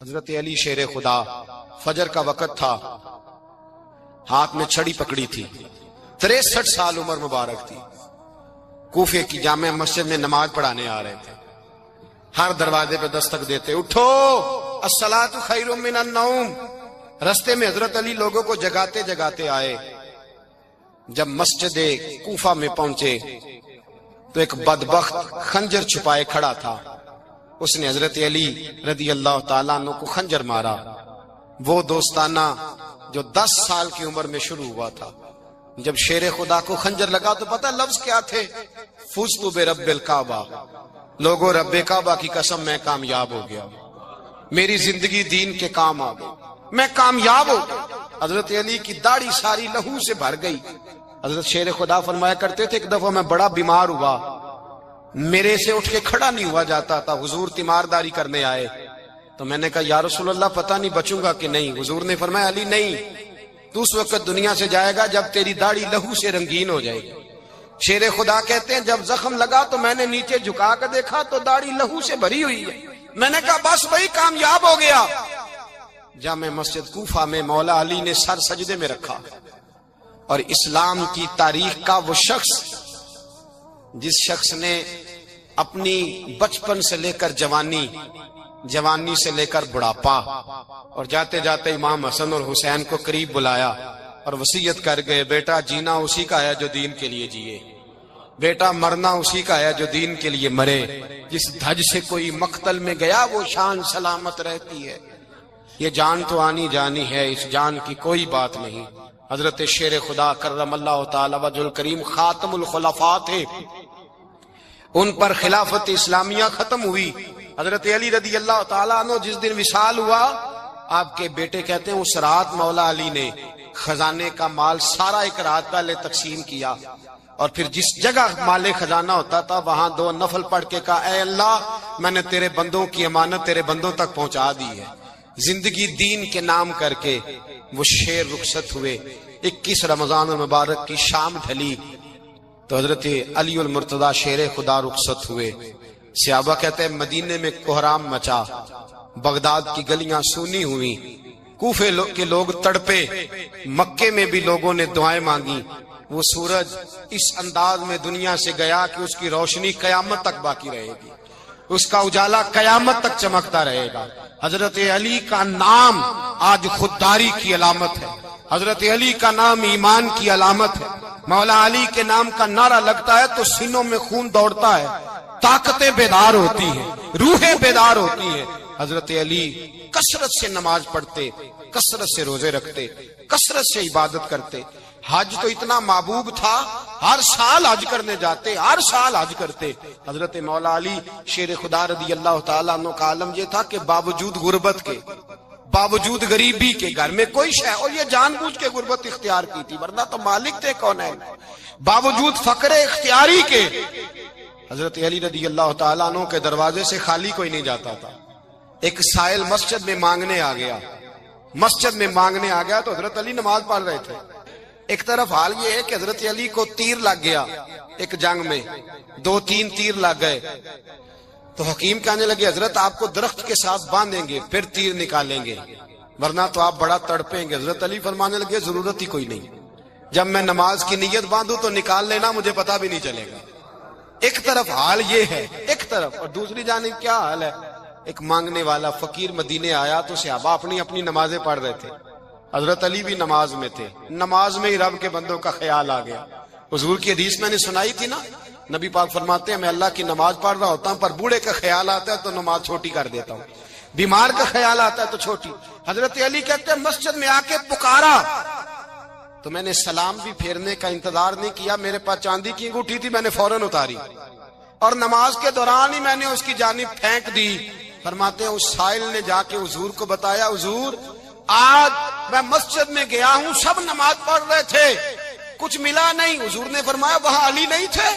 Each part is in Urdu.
حضرت علی شیر خدا، فجر کا وقت تھا، ہاتھ میں چھڑی پکڑی تھی، 63 سال عمر مبارک تھی، کوفے کی جامع مسجد میں نماز پڑھانے آ رہے تھے۔ ہر دروازے پہ دستک دیتے، اٹھو الصلاۃ خیر من النوم۔ رستے میں حضرت علی لوگوں کو جگاتے جگاتے آئے۔ جب مسجد کوفہ میں پہنچے تو ایک بدبخت خنجر چھپائے کھڑا تھا، اس نے حضرت علی رضی اللہ تعالیٰ عنہ کو خنجر مارا۔ وہ دوستانہ جو 10 سال کی عمر میں شروع ہوا تھا، جب شیر خدا کو خنجر لگا تو پتہ لفظ کیا تھے؟ فزت برب الکعبہ، لوگوں رب کعبہ کی قسم میں کامیاب ہو گیا، میری زندگی دین کے کام آ گئی، میں کامیاب ہو گیا۔ حضرت علی کی داڑھی ساری لہو سے بھر گئی۔ حضرت شیر خدا فرمایا کرتے تھے، ایک دفعہ میں بڑا بیمار ہوا، میرے سے اٹھ کے کھڑا نہیں ہوا جاتا تھا، حضور تیمارداری کرنے آئے تو میں نے کہا یا رسول اللہ پتہ نہیں بچوں گا کہ نہیں۔ حضور نے فرمایا علی نہیں، تو اس وقت دنیا سے جائے گا جب تیری داڑھی لہو سے رنگین ہو جائے گی۔ شیر خدا کہتے ہیں جب زخم لگا تو میں نے نیچے جھکا کر دیکھا تو داڑھی لہو سے بھری ہوئی ہے، میں نے کہا بس وہی کامیاب ہو گیا۔ جامع مسجد کوفہ میں مولا علی نے سر سجدے میں رکھا، اور اسلام کی تاریخ کا وہ شخص جس شخص نے اپنی بچپن سے لے کر جوانی، جوانی سے لے کر بڑھاپا، اور جاتے جاتے امام حسن اور حسین کو قریب بلایا اور وصیت کر گئے، بیٹا جینا اسی کا ہے جو دین کے لیے جیے، بیٹا مرنا اسی کا ہے جو دین کے لیے مرے، جس دھج سے کوئی مقتل میں گیا وہ شان سلامت رہتی ہے، یہ جان تو آنی جانی ہے، اس جان کی کوئی بات نہیں۔ حضرت شیر خدا کرم اللہ تعالی وجہ الکریم خاتم الخلفاء تھے، ان پر خلافت اسلامیہ ختم ہوئی۔ حضرت علی رضی اللہ تعالیٰ عنہ جس دن وصال ہوا، آپ کے بیٹے کہتے ہیں اس رات مولا علی نے خزانے کا مال سارا ایک رات پہلے تقسیم کیا، اور پھر جس جگہ مال خزانہ ہوتا تھا وہاں 2 نفل پڑھ کے کہا اے اللہ میں نے تیرے بندوں کی امانت تیرے بندوں تک پہنچا دی ہے۔ زندگی دین کے نام کر کے وہ شیر رخصت ہوئے۔ 21 رمضان المبارک کی شام ڈھلی تو حضرت علی المرتضی شیر خدا رخصت ہوئے۔ صحابہ کہتے ہیں مدینے میں کوہرام مچا، بغداد کی گلیاں سونی ہوئی، کوفے کے لوگ تڑپے، مکے میں بھی لوگوں نے دعائیں مانگی۔ وہ سورج اس انداز میں دنیا سے گیا کہ اس کی روشنی قیامت تک باقی رہے گی، اس کا اجالا قیامت تک چمکتا رہے گا۔ حضرت علی کا نام آج خودداری کی علامت ہے، حضرت علی کا نام ایمان کی علامت ہے۔ مولا علی کے نام کا نعرہ لگتا ہے تو سینوں میں خون دوڑتا ہے، طاقتیں بیدار ہوتی ہیں، روحیں بیدار ہوتی ہیں۔ حضرت علی کثرت سے نماز پڑھتے، کثرت سے روزے رکھتے، کثرت سے عبادت کرتے۔ حج تو اتنا محبوب تھا، ہر سال حج کرنے جاتے، ہر سال حج کرتے۔ حضرت مولا علی شیر خدا رضی اللہ تعالیٰ عنہ کا عالم یہ تھا کہ باوجود غربت کے، باوجود غریبی کے، گھر میں کوئی شے، اور یہ جان بوجھ کے غربت اختیار کی تھی ورنہ تو مالک تھے کون ہے، باوجود فقر اختیاری کے حضرت علی رضی اللہ تعالیٰ عنہ کے دروازے سے خالی کوئی نہیں جاتا تھا۔ ایک سائل مسجد میں مانگنے آ گیا، مسجد میں مانگنے آ گیا تو حضرت علی نماز پڑھ رہے تھے۔ ایک طرف حال یہ ہے کہ حضرت علی کو تیر لگ گیا، ایک جنگ میں 2-3 تیر لگ گئے تو حکیم کہنے لگے حضرت آپ کو درخت کے ساتھ باندھیں گے پھر تیر نکالیں گے ورنہ تو آپ بڑا تڑپیں گے۔ حضرت علی فرمانے لگے ضرورت ہی کوئی نہیں، جب میں نماز کی نیت باندھوں تو نکال لینا، مجھے پتا بھی نہیں چلے گا۔ ایک طرف حال یہ ہے، ایک طرف، اور دوسری جانب کیا حال ہے؟ ایک مانگنے والا فقیر مدینے آیا تو صحابہ اپنی اپنی نمازیں پڑھ رہے تھے، حضرت علی بھی نماز میں تھے، نماز میں ہی رب کے بندوں کا خیال آ گیا۔ حضور کی حدیث میں نے سنائی تھی نا، نبی پاک فرماتے ہیں میں اللہ کی نماز پڑھ رہا ہوتا ہوں پر بوڑھے کا خیال آتا ہے تو نماز چھوٹی کر دیتا ہوں، بیمار کا خیال آتا ہے تو چھوٹی۔ حضرت علی کہتے ہیں مسجد میں آ کے پکارا تو میں نے سلام بھی پھیرنے کا انتظار نہیں کیا، میرے پاس چاندی کی انگوٹھی تھی، میں نے فوراً اتاری اور نماز کے دوران ہی میں نے اس کی جانب پھینک دی۔ فرماتے ہیں اس سائل نے جا کے حضور کو بتایا حضور آج میں مسجد میں گیا ہوں، سب نماز پڑھ رہے تھے، کچھ ملا نہیں۔ حضور نے فرمایا وہاں علی نہیں تھے؟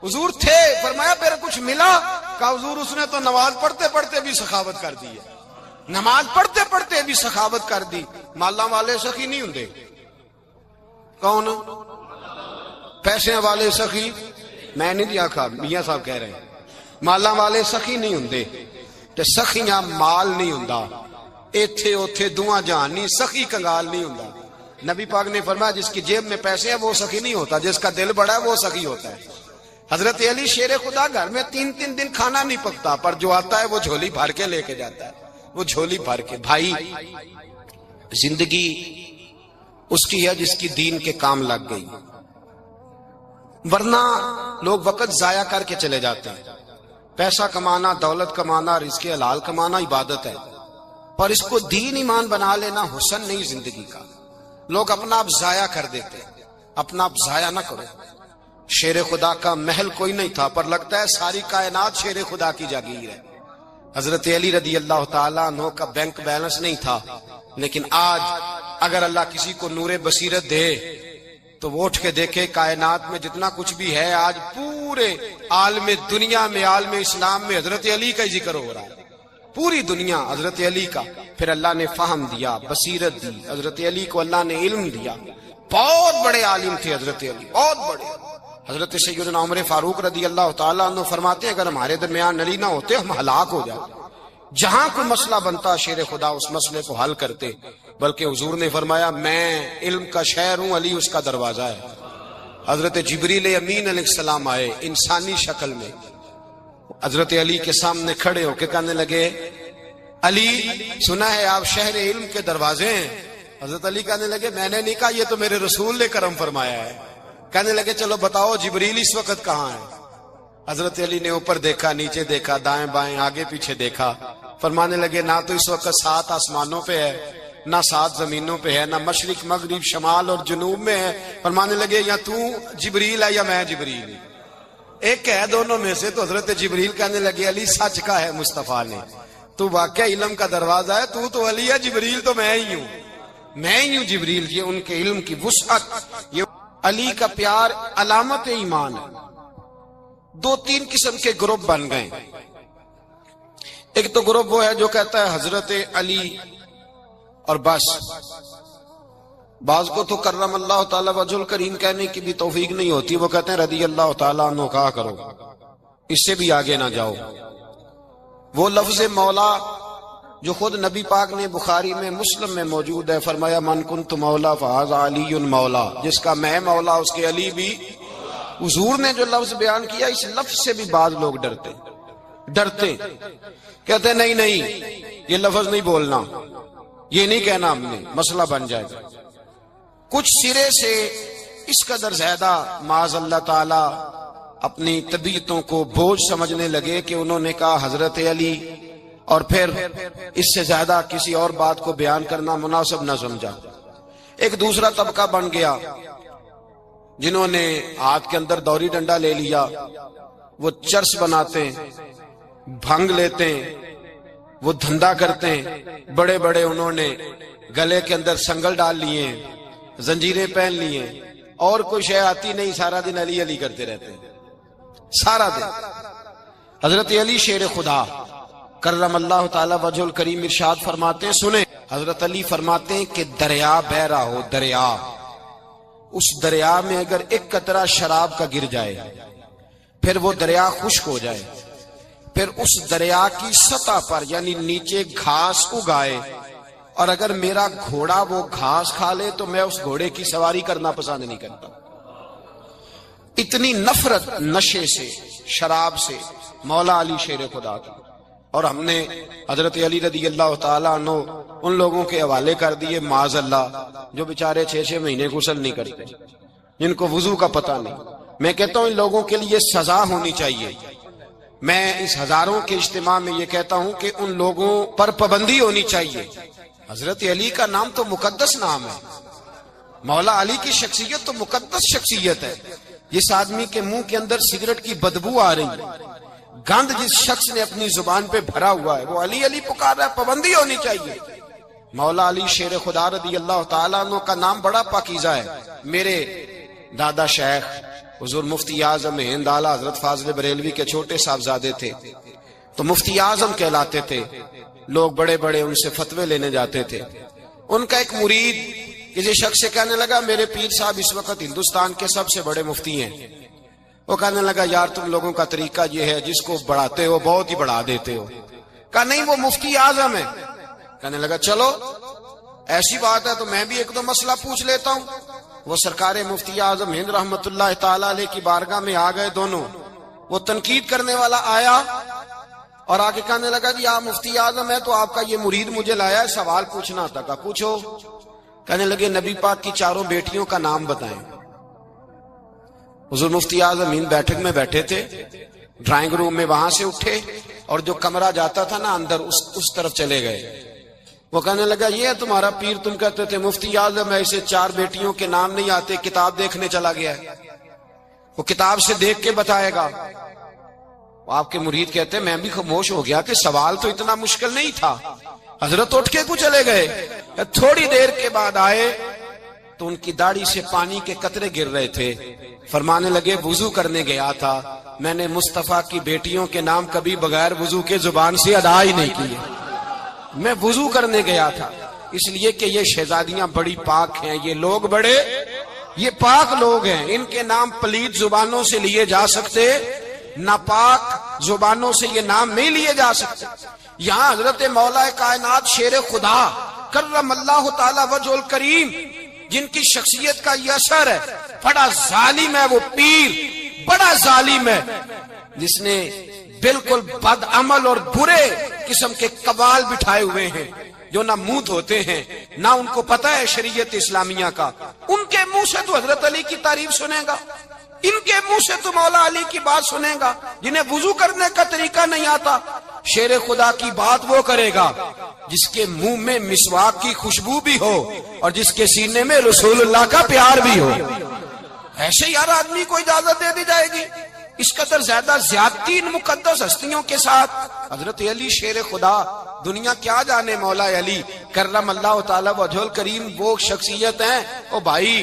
حضور تھے۔ فرمایا پھر کچھ ملا؟ کہا حضور اس نے تو نماز پڑھتے پڑھتے بھی سخاوت کر دی ہے، نماز پڑھتے پڑھتے بھی سخاوت کر دی۔ مالاں والے سخی نہیں ہوندے، کون؟ پیسے والے سخی میں نہیں آکھا، میاں صاحب کہہ رہے ہیں، مالاں والے سخی نہیں ہوندے، تے سخیاں مال نہیں ہوندا، ایتھے اوتھے دعا جہان نہیں، سخی کنگال نہیں ہوندا۔ نبی پاک نے فرمایا جس کی جیب میں پیسے ہیں وہ سخی نہیں ہوتا، جس کا دل بڑا ہے وہ سخی ہوتا ہے۔ حضرت علی شیر خدا گھر میں 3 دن کھانا نہیں پکتا، پر جو آتا ہے وہ جھولی بھر کے لے کے جاتا ہے، وہ جھولی بھر کے۔ بھائی زندگی اس کی ہے جس کی دین کے کام لگ گئی، ورنہ لوگ وقت ضائع کر کے چلے جاتے ہیں۔ پیسہ کمانا، دولت کمانا، رزق حلال کمانا عبادت ہے، پر اس کو دین ایمان بنا لینا حسن نہیں زندگی کا۔ لوگ اپنا آپ ضائع کر دیتے، اپنا آپ ضائع نہ کرو۔ شیر خدا کا محل کوئی نہیں تھا، پر لگتا ہے ساری کائنات شیر خدا کی جاگیر ہے۔ حضرت علی رضی اللہ تعالیٰ عنہ کا بینک بیلنس نہیں تھا، لیکن آج اگر اللہ کسی کو نور بصیرت دے تو وہ اٹھ کے دیکھے کائنات میں جتنا کچھ بھی ہے، آج پورے عالم دنیا میں، عالم اسلام میں حضرت علی کا ہی ذکر ہو رہا ہے، پوری دنیا حضرت علی کا۔ پھر اللہ نے فہم دیا، بصیرت دی، حضرت علی کو اللہ نے علم دیا۔ بہت بڑے عالم تھے حضرت علی، بہت بڑے۔ حضرت سیدنا عمر فاروق رضی اللہ تعالیٰ عنہ فرماتے ہیں اگر ہمارے درمیان علی نہ ہوتے ہم ہلاک ہو جاتے، جہاں کوئی مسئلہ بنتا شیر خدا اس مسئلے کو حل کرتے، بلکہ حضور نے فرمایا میں علم کا شہر ہوں، علی اس کا دروازہ ہے۔ حضرت جبریل امین علیہ السلام آئے انسانی شکل میں، حضرت علی کے سامنے کھڑے ہو کے کہنے لگے علی سنا ہے آپ شہر علم کے دروازے ہیں۔ حضرت علی کہنے لگے میں نے نہیں کہا، یہ تو میرے رسول نے کرم فرمایا ہے۔ کہنے لگے چلو بتاؤ جبریل اس وقت کہاں ہے؟ حضرت علی نے اوپر دیکھا، نیچے دیکھا، دائیں بائیں، آگے پیچھے دیکھا، فرمانے لگے نہ تو اس وقت 7 آسمانوں پہ ہے، نہ 7 زمینوں پہ ہے، نہ مشرق مغرب شمال اور جنوب میں ہے۔ فرمانے لگے یا تو جبریل ہے یا میں جبریل، ایک ہے دونوں میں سے۔ تو حضرت جبریل کہنے لگے علی سچ کا ہے مصطفیٰ نے، تو واقعہ علم کا دروازہ ہے، تو علی ہے، جبریل تو میں ہی ہوں، میں ہی ہوں جبریل۔ یہ ان کے علم کی وسعت، یہ علی کا پیار علامت ایمان ہے۔ 2-3 قسم کے گروپ بن گئے۔ ایک تو گروپ وہ ہے جو کہتا ہے حضرت علی اور بس، بعض کو تو کرم اللہ تعالیٰ وجہ الکریم کہنے کی بھی توفیق نہیں ہوتی، وہ کہتے ہیں رضی اللہ تعالیٰ عنہ کہا کرو، اس سے بھی آگے نہ جاؤ۔ وہ لفظ مولا جو خود نبی پاک نے بخاری میں مسلم میں موجود ہے، فرمایا من کنت مولا فہذا علی مولا، جس کا میں مولا اس کے علی بھی۔ حضور نے جو لفظ بیان کیا اس لفظ سے بھی بعض لوگ ڈرتے کہتے نہیں یہ لفظ نہیں بولنا، یہ نہیں کہنا ہم نے، مسئلہ بن جائے گا۔ کچھ سرے سے اس قدر زیادہ معاذ اللہ تعالی اپنی طبیعتوں کو بوجھ سمجھنے لگے کہ انہوں نے کہا حضرت علی، اور پھر اس سے زیادہ کسی اور بات کو بیان کرنا مناسب نہ سمجھا۔ ایک دوسرا طبقہ بن گیا جنہوں نے ہاتھ کے اندر دوری ڈنڈا لے لیا، وہ چرس بناتے ہیں، بھنگ لیتے ہیں، وہ دھندا کرتے ہیں، بڑے بڑے انہوں نے گلے کے اندر سنگل ڈال لیے ہیں، زنجیریں پہن لیے ہیں، اور کوئی شے آتی نہیں، سارا دن علی علی کرتے رہتے ہیں سارا دن۔ حضرت علی شیر خدا کرم اللہ تعالی وجہ الکریم ارشاد فرماتے ہیں، سنیں حضرت علی فرماتے ہیں کہ دریا بہ رہا ہو، دریا، اس دریا میں اگر ایک قطرہ شراب کا گر جائے، پھر وہ دریا خشک ہو جائے، پھر اس دریا کی سطح پر یعنی نیچے گھاس اگائے، اور اگر میرا گھوڑا وہ گھاس کھا لے تو میں اس گھوڑے کی سواری کرنا پسند نہیں کرتا۔ اتنی نفرت نشے سے، شراب سے مولا علی شیر خدا کی۔ اور ہم نے حضرت علی رضی اللہ تعالیٰ عنہ ان لوگوں کے حوالے کر دیے معاذ اللہ جو بیچارے 6 مہینے غسل نہیں کرتے، جن کو وضو کا پتہ نہیں۔ میں کہتا ہوں ان لوگوں کے لیے سزا ہونی چاہیے۔ میں اس ہزاروں کے اجتماع میں یہ کہتا ہوں کہ ان لوگوں پر پابندی ہونی چاہیے۔ حضرت علی کا نام تو مقدس نام ہے، مولا علی کی شخصیت تو مقدس شخصیت ہے۔ جس آدمی کے منہ کے اندر سگریٹ کی بدبو آ رہی ہے، گند جس شخص نے اپنی زبان پہ بھرا ہوا ہے، وہ علی علی پکار رہا ہے، پابندی ہونی چاہیے۔ مولا علی شیر خدا رضی اللہ تعالیٰ عنہ کا نام بڑا پاکیزہ ہے۔ میرے دادا شیخ حضور مفتی اعظم ہند اعلیٰ حضرت فاضل بریلوی کے چھوٹے صاحبزادے تھے، تو مفتی اعظم کہلاتے تھے، لوگ بڑے بڑے ان سے فتوے لینے جاتے تھے۔ ان کا ایک مرید کسی شخص سے کہنے لگا میرے پیر صاحب اس وقت ہندوستان کے سب سے بڑے مفتی ہیں۔ وہ کہنے لگا یار تم لوگوں کا طریقہ یہ ہے، جس کو بڑھاتے ہو بہت ہی بڑھا دیتے ہو، کہا نہیں وہ مفتی اعظم ہے. کہنے لگا چلو ایسی بات ہے تو میں بھی ایک دو مسئلہ پوچھ لیتا ہوں. وہ سرکار مفتی اعظم ہند رحمت اللہ تعالی علیہ کی بارگاہ میں آ گئے دونوں. وہ تنقید کرنے والا آیا اور آ کے کہنے لگا جی آپ مفتی اعظم ہے تو آپ کا یہ مرید مجھے لایا ہے سوال پوچھنا تھا. کہا پوچھو. کہنے لگے نبی پاک کی چاروں بیٹیوں کا نام بتائیں. حضور مفتی اعظم ہند بیٹھک میں بیٹھے تھے, ڈرائنگ روم میں وہاں سے اٹھے اور جو کمرہ جاتا تھا نا اندر اس طرف چلے گئے. وہ کہنے لگا یہ ہے تمہارا پیر, تم کہتے تھے مفتی اعظم ایسے چار بیٹیوں کے نام نہیں آتے, کتاب دیکھنے چلا گیا ہے, وہ کتاب سے دیکھ کے بتائے گا. آپ کے مرید کہتے ہیں میں بھی خاموش ہو گیا کہ سوال تو اتنا مشکل نہیں تھا. حضرت اٹھ کے کو چلے گئے. تھوڑی دیر کے بعد آئے تو ان کی داڑھی سے پانی کے قطرے گر رہے تھے. فرمانے لگے وضو کرنے گیا تھا, میں نے مصطفیٰ کی بیٹیوں کے نام کبھی بغیر وضو کے زبان سے ادا ہی نہیں کیے. میں وضو کرنے گیا تھا اس لیے کہ یہ شہزادیاں بڑی پاک ہیں, یہ لوگ بڑے یہ پاک لوگ ہیں, ان کے نام پلید زبانوں سے لیے جا سکتے, ناپاک زبانوں سے یہ نام نہیں لیے جا سکتے. یہاں حضرت مولا کائنات شیر خدا کرم اللہ تعالی وجہ الکریم جن کی شخصیت کا یہ اثر ہے, بڑا ظالم ہے وہ پیر, بڑا ظالم ہے جس نے بالکل بد عمل اور برے قسم کے قوال بٹھائے ہوئے ہیں جو نہ منہ دھوتے ہیں نہ ان کو پتہ ہے شریعت اسلامیہ کا. ان کے منہ سے تو حضرت علی کی تعریف سنے گا, ان کے منہ سے تو مولا علی کی بات سنے گا, جنہیں وضو کرنے کا طریقہ نہیں آتا. شیر خدا کی بات وہ کرے گا جس کے منہ میں مسواک کی خوشبو بھی ہو اور جس کے سینے میں رسول اللہ کا پیار بھی ہو. ایسے یار آدمی کو اجازت دے دی جائے گی؟ اس قدر زیادہ زیادتی ان مقدس ہستیوں کے ساتھ. حضرت علی شیر خدا, دنیا کیا جانے مولا علی کرم اللہ تعالی وجہ الکریم وہ شخصیت ہیں. او بھائی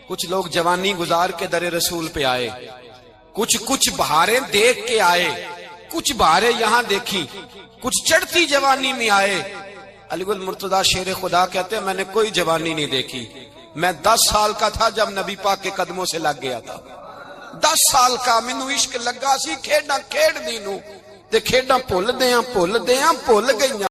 کچھ لوگ جوانی گزار کے در رسول پہ آئے, کچھ بہاریں دیکھ کے آئے, کچھ بہاریں یہاں دیکھی, کچھ چڑھتی جوانی میں آئے. علی المرتضیٰ شیر خدا کہتے ہیں میں نے کوئی جوانی نہیں دیکھی, میں 10 سال کا تھا جب نبی پاک کے قدموں سے لگ گیا تھا. 10 سال کا مینوں عشق لگا سی, کھیڈاں کھیڈ دی نوں تے کھیڈاں بھول دیاں بھول گئیاں.